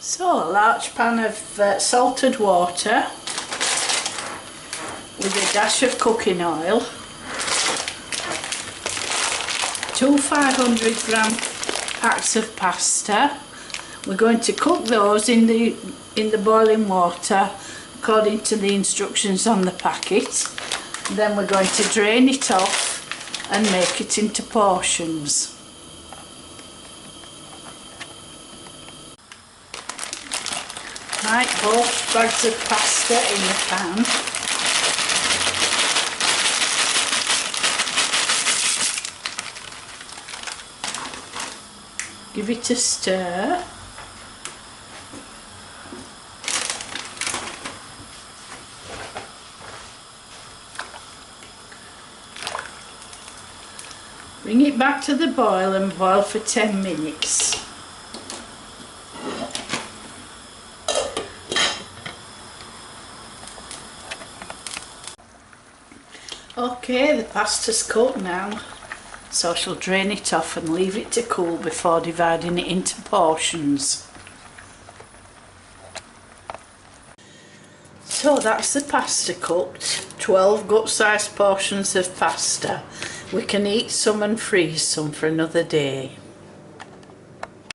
So, a large pan of salted water with a dash of cooking oil, 2 500-gram packs of pasta. We're going to cook those in the boiling water according to the instructions on the packet. Then we're going to drain it off and make it into portions. Right, both bags of pasta in the pan. Give it a stir. Bring it back to the boil and boil for 10 minutes. Okay, the pasta's cooked now, so I shall drain it off and leave it to cool before dividing it into portions. So that's the pasta cooked, 12 gut-sized portions of pasta. We can eat some and freeze some for another day.